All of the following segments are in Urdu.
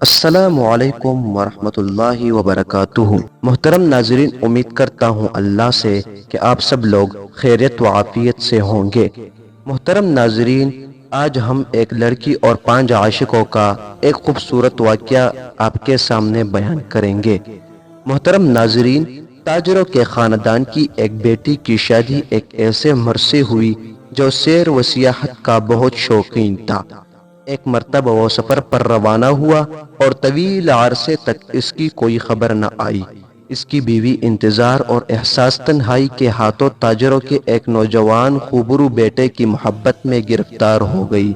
السلام علیکم ورحمۃ اللہ وبرکاتہ۔ محترم ناظرین، امید کرتا ہوں اللہ سے کہ آپ سب لوگ خیریت و عافیت سے ہوں گے۔ محترم ناظرین، آج ہم ایک لڑکی اور 5 عاشقوں کا ایک خوبصورت واقعہ آپ کے سامنے بیان کریں گے۔ محترم ناظرین، تاجروں کے خاندان کی ایک بیٹی کی شادی ایک ایسے مرد سے ہوئی جو سیر و سیاحت کا بہت شوقین تھا۔ ایک مرتبہ وہ سفر پر روانہ ہوا اور طویل عرصے تک اس کی کوئی خبر نہ آئی۔ اس کی بیوی انتظار اور احساس تنہائی کے ہاتھوں تاجروں کے ایک نوجوان خوبرو بیٹے کی محبت میں گرفتار ہو گئی۔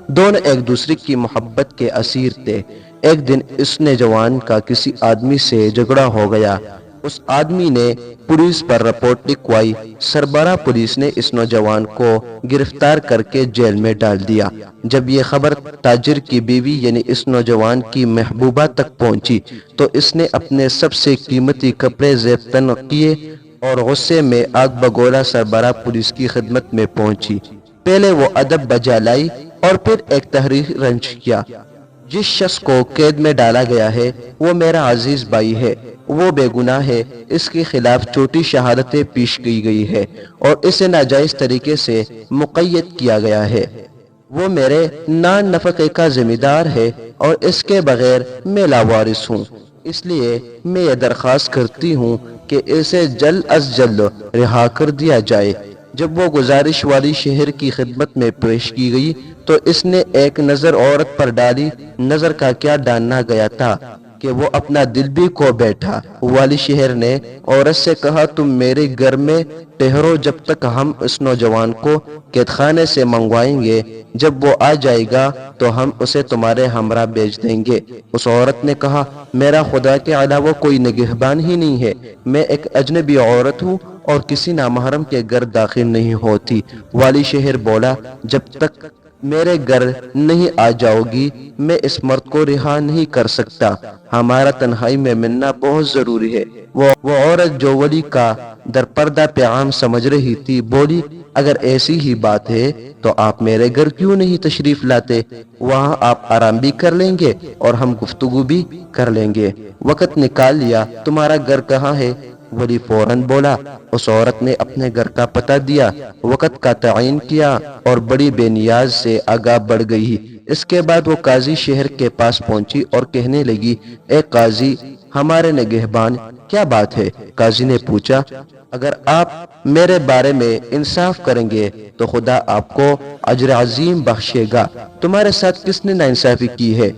دونوں ایک دوسرے کی محبت کے اسیر تھے۔ ایک دن اس نوجوان کا کسی آدمی سے جھگڑا ہو گیا۔ اس آدمی نے پولیس پر رپورٹ لکھوائی۔ سربراہ پولیس نے اس نوجوان کو گرفتار کر کے جیل میں ڈال دیا۔ جب یہ خبر تاجر کی بیوی یعنی اس نوجوان کی محبوبہ تک پہنچی تو اس نے اپنے سب سے قیمتی کپڑے زیب تن کیے اور غصے میں آگ بگولا سربراہ پولیس کی خدمت میں پہنچی۔ پہلے وہ ادب بجا لائی اور پھر ایک تحریر رنج کیا۔ جس شخص کو قید میں ڈالا گیا ہے وہ میرا عزیز بھائی ہے، وہ بے گناہ ہے، اس کے خلاف جھوٹی شہادتیں پیش کی گئی ہے اور اسے ناجائز طریقے سے مقید کیا گیا ہے۔ وہ میرے نان نفقے کا ذمہ دار ہے اور اس کے بغیر میں لاوارث ہوں، اس لیے میں یہ درخواست کرتی ہوں کہ اسے جلد از جلد رہا کر دیا جائے۔ جب وہ گزارش والی شہر کی خدمت میں پیش کی گئی تو اس نے ایک نظر عورت پر ڈالی۔ نظر کا کیا ڈالنا گیا تھا کہ وہ اپنا دل بھی کھو بیٹھا۔ والی شہر نے عورت سے کہا، تم میرے گھر میں ٹھہرو جب تک ہم اس نوجوان کو قید خانے سے منگوائیں گے۔ جب وہ آ جائے گا تو ہم اسے تمہارے ہمراہ بھیج دیں گے۔ اس عورت نے کہا، میرا خدا کے علاوہ کوئی نگہبان ہی نہیں ہے، میں ایک اجنبی عورت ہوں اور کسی نامحرم کے گھر داخل نہیں ہوتی۔ والی شہر بولا، جب تک میرے گھر نہیں آ جاؤ گی میں اس مرد کو رہا نہیں کر سکتا۔ ہمارا تنہائی میں ملنا بہت ضروری ہے۔ وہ عورت جو ولی کا درپردہ پیغام سمجھ رہی تھی بولی، اگر ایسی ہی بات ہے تو آپ میرے گھر کیوں نہیں تشریف لاتے؟ وہاں آپ آرام بھی کر لیں گے اور ہم گفتگو بھی کر لیں گے۔ وقت نکال لیا، تمہارا گھر کہاں ہے؟ ولی فوراً بولا۔ اس عورت نے اپنے گھر کا پتہ دیا، وقت کا تعین کیا اور بڑی بے نیاز سے آگاہ بڑھ گئی۔ اس کے بعد وہ قاضی شہر کے پاس پہنچی اور کہنے لگی، اے قاضی، ہمارے نگہبان، کیا بات ہے؟ قاضی نے پوچھا، اگر آپ میرے بارے میں انصاف کریں گے تو خدا آپ کو اجر عظیم بخشے گا۔ تمہارے ساتھ کس نے ناانصافی کی ہے؟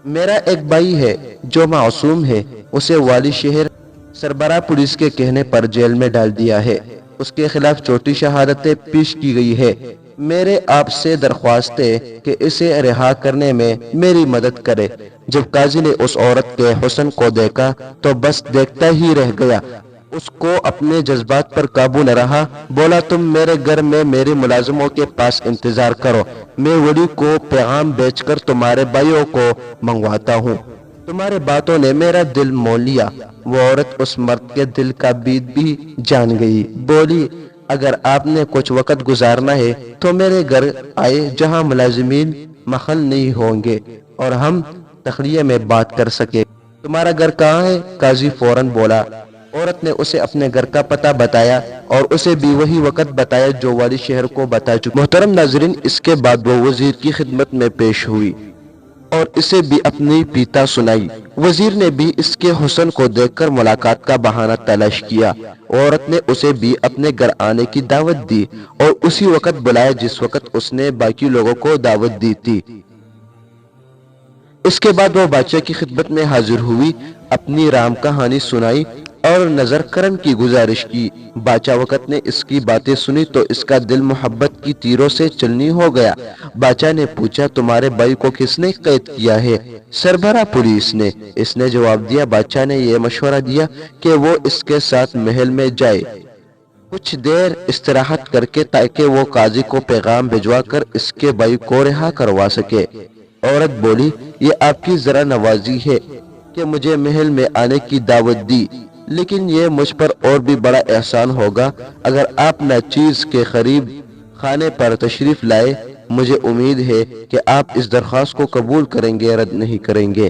میرا ایک بھائی ہے جو معصوم ہے، اسے والی شہر سربراہ پولیس کے کہنے پر جیل میں ڈال دیا ہے۔ اس کے خلاف جھوٹی شہادتیں پیش کی گئی ہے۔ میرے آپ سے درخواست ہے کہ اسے رہا کرنے میں میری مدد کرے۔ جب قاضی نے اس عورت کے حسن کو دیکھا تو بس دیکھتا ہی رہ گیا۔ اس کو اپنے جذبات پر قابو نہ رہا، بولا، تم میرے گھر میں میرے ملازموں کے پاس انتظار کرو، میں ولی کو پیغام بھیج کر تمہارے بھائیوں کو منگواتا ہوں۔ تمہارے باتوں نے میرا دل مول لیا۔ وہ عورت اس مرد کے دل کا بیت بھی جان گئی، بولی، اگر آپ نے کچھ وقت گزارنا ہے تو میرے گھر آئے جہاں ملازمین مخل نہیں ہوں گے اور ہم تخلیہ میں بات کر سکے۔ تمہارا گھر کہاں ہے؟ قاضی فوراً بولا۔ عورت نے اسے اپنے گھر کا پتہ بتایا اور اسے بھی وہی وقت بتایا جو والی شہر کو بتا چکی۔ محترم ناظرین، اس کے بعد وہ وزیر کی خدمت میں پیش ہوئی اور اسے بھی اپنی پیتا سنائی۔ وزیر نے بھی اس کے حسن کو دیکھ کر ملاقات کا بہانہ تلاش کیا۔ عورت نے اسے بھی اپنے گھر آنے کی دعوت دی اور اسی وقت بلایا جس وقت اس نے باقی لوگوں کو دعوت دی تھی۔ اس کے بعد وہ بادشاہ کی خدمت میں حاضر ہوئی، اپنی رام کہانی سنائی اور نظر کرم کی گزارش کی۔ بادشاہ وقت نے اس کی باتیں سنی تو اس کا دل محبت کی تیروں سے چلنی ہو گیا۔ بادشاہ نے پوچھا، تمہارے بھائی کو کس نے قید کیا ہے؟ سربراہ پولیس نے، اس نے جواب دیا۔ بادشاہ نے یہ مشورہ دیا کہ وہ اس کے ساتھ محل میں جائے کچھ دیر استراحت کر کے تاکہ وہ قاضی کو پیغام بھجوا کر اس کے بھائی کو رہا کروا سکے۔ عورت بولی، یہ آپ کی ذرا نوازی ہے کہ مجھے محل میں آنے کی دعوت دی، لیکن یہ مجھ پر اور بھی بڑا احسان ہوگا اگر آپ ناچیز کے قریب خانے پر تشریف لائے۔ مجھے امید ہے کہ آپ اس درخواست کو قبول کریں گے، رد نہیں کریں گے۔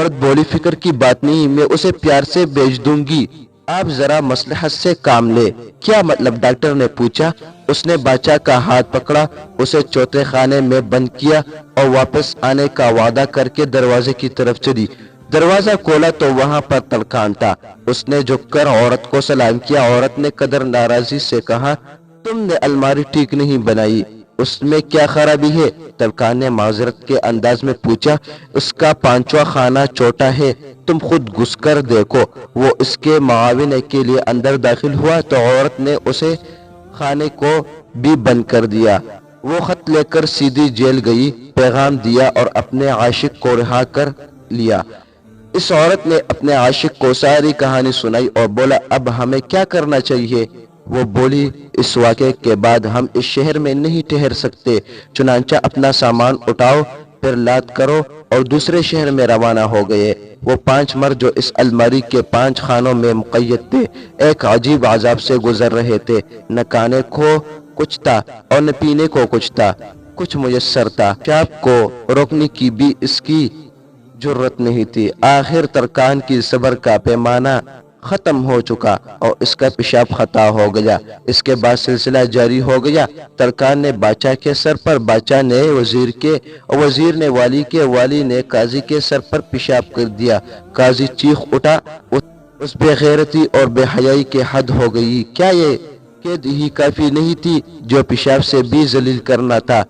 عورت بولی فکر کی بات نہیں، میں اسے پیار سے بھیج دوں گی، آپ ذرا مصلحت سے کام لے۔ کیا مطلب؟ ڈاکٹر نے پوچھا۔ اس نے بادشاہ کا ہاتھ پکڑا، اسے چوتھے خانے میں بند کیا اور واپس آنے کا وعدہ کر کے دروازے کی طرف چلی۔ دروازہ کھولا تو وہاں پر ترکان تھا۔ اس نے جھک کر عورت کو سلام کیا۔ عورت نے قدر ناراضی سے کہا، تم نے الماری ٹھیک نہیں بنائی، اس میں کیا خرابی ہے؟ ترکان نے معذرت کے انداز میں پوچھا، اس کا پانچواں خانہ چھوٹا ہے، تم خود گھس کر دیکھو۔ وہ اس کے معاون کے لیے اندر داخل ہوا تو عورت نے اسے خانے کو بھی بند کر دیا۔ وہ خط لے کر سیدھی جیل گئی، پیغام دیا اور اپنے عاشق کو رہا کر لیا۔ اس عورت نے اپنے عاشق کو ساری کہانی سنائی اور بولا، اب ہمیں کیا کرنا چاہیے؟ وہ بولی، اس واقعے کے بعد ہم اس شہر میں نہیں ٹھہر سکتے، چنانچہ اپنا سامان اٹھاؤ، پھر لاد کرو اور دوسرے شہر میں روانہ ہو گئے۔ وہ 5 مرد جو اس الماری کے 5 خانوں میں مقید تھے، ایک عجیب عذاب سے گزر رہے تھے۔ نہ کھانے کو کچھ تھا اور نہ پینے کو کچھ تھا، کچھ میسر تھا، پیشاب کو روکنے کی بھی اس کی جرت نہیں تھی۔ آخر ترکان کی صبر کا پیمانہ ختم ہو چکا اور اس کا پیشاب خطا ہو گیا۔ اس کے بعد سلسلہ جاری ہو گیا۔ ترکان نے بادشاہ کے سر پر، بادشاہ نے وزیر کے، وزیر نے والی کے، والی نے قاضی کے سر پر پیشاب کر دیا۔ قاضی چیخ اٹھا، اس بے غیرتی اور بے حیائی کے حد ہو گئی، کیا یہ قید ہی کافی نہیں تھی جو پیشاب سے بھی ذلیل کرنا تھا؟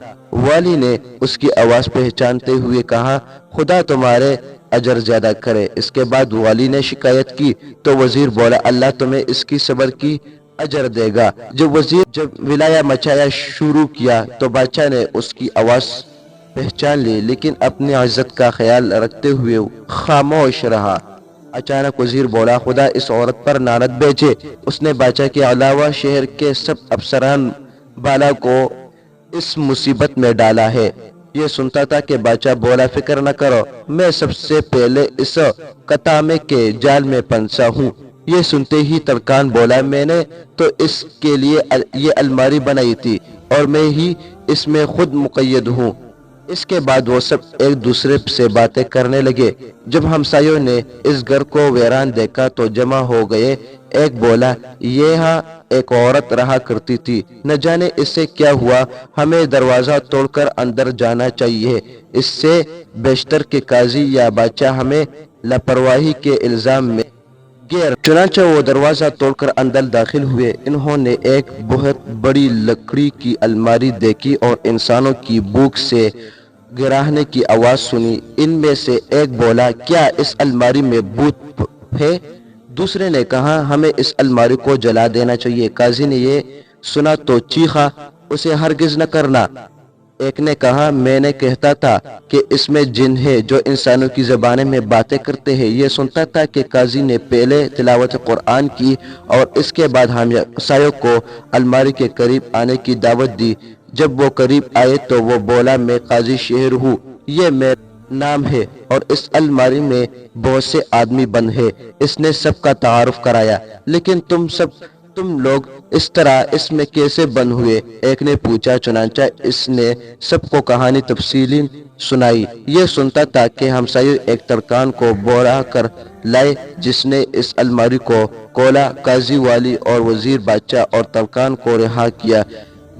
والی نے اس کی آواز پہچانتے ہوئے کہا، خدا تمہارے اجر زیادہ کرے۔ اس کے بعد والی نے شکایت کی تو وزیر بولا، اللہ تمہیں اس کی صبر کی اجر دے گا۔ جب وزیر ولایہ مچایا شروع کیا تو بادشاہ نے اس کی آواز پہچان لی، لیکن اپنی عزت کا خیال رکھتے ہوئے خاموش رہا۔ اچانک وزیر بولا، خدا اس عورت پر لعنت بھیجے، اس نے بادشاہ کے علاوہ شہر کے سب افسران بالا کو اس مصیبت میں ڈالا ہے۔ یہ سنتا تھا کہ بادشاہ بولا، فکر نہ کرو، میں سب سے پہلے اس قطامے کے جال میں پھنسا ہوں۔ یہ سنتے ہی ترکان بولا، میں نے تو اس کے لیے یہ الماری بنائی تھی اور میں ہی اس میں خود مقید ہوں۔ اس کے بعد وہ سب ایک دوسرے سے باتیں کرنے لگے۔ جب ہمسایوں نے اس گھر کو ویران دیکھا تو جمع ہو گئے۔ ایک بولا، یہاں ایک عورت رہا کرتی تھی، نہ جانے اس سے کیا ہوا، ہمیں دروازہ توڑ کر اندر جانا چاہیے، اس سے بیشتر کہ قاضی یا بادشاہ ہمیں لاپرواہی کے الزام میں گیر۔ چنانچہ وہ دروازہ توڑ کر اندر داخل ہوئے۔ انہوں نے ایک بہت بڑی لکڑی کی الماری دیکھی اور انسانوں کی بھوک سے گراہنے کی آواز سنی۔ ان میں سے ایک بولا، کیا اس الماری میں بھوت ہے؟ دوسرے نے کہا، ہمیں اس الماری کو جلا دینا چاہیے۔ قاضی نے یہ سنا تو چیخا، اسے ہرگز نہ کرنا۔ ایک نے کہا، میں نے کہتا تھا کہ اس میں جن ہے جو انسانوں کی زبانیں میں باتیں کرتے ہیں۔ یہ سنتا تھا کہ قاضی نے پہلے تلاوت قرآن کی اور اس کے بعد ہمسایوں کو الماری کے قریب آنے کی دعوت دی۔ جب وہ قریب آئے تو وہ بولا، میں قاضی شہر ہوں، یہ میرا نام ہے اور اس الماری میں بہت سے آدمی بند ہے۔ اس نے سب کا تعارف کرایا، لیکن تم لوگ اس طرح اس میں کیسے بند ہوئے؟ ایک نے پوچھا۔ چنانچہ اس نے سب کو کہانی تفصیلی سنائی۔ یہ سنتا تھا کہ ہمسایوں ایک ترکان کو بولا کر لائے جس نے اس الماری کو کھولا۔ قاضی، والی اور وزیر بادشاہ اور ترکان کو رہا کیا۔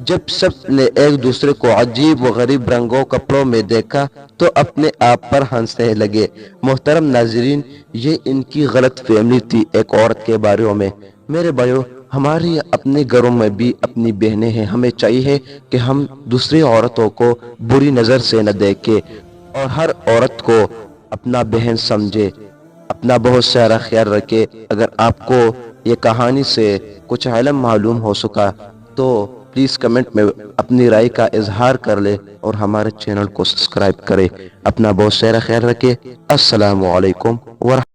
جب سب نے ایک دوسرے کو عجیب و غریب رنگوں کپڑوں میں دیکھا تو اپنے آپ پر ہنسنے لگے۔ محترم ناظرین، یہ ان کی غلط فہمی تھی ایک عورت کے بارے میں۔ میرے بھائیو، ہماری اپنے گھروں میں بھی اپنی بہنیں ہیں، ہمیں چاہیے کہ ہم دوسری عورتوں کو بری نظر سے نہ دیکھیں اور ہر عورت کو اپنا بہن سمجھے، اپنا بہت سارا خیال رکھے۔ اگر آپ کو یہ کہانی سے کچھ علم معلوم ہو سکا تو پلیز کمنٹ میں اپنی رائے کا اظہار کر لے اور ہمارے چینل کو سبسکرائب کرے۔ اپنا بہت سارا خیال رکھے۔ السلام علیکم ورحمۃ اللہ۔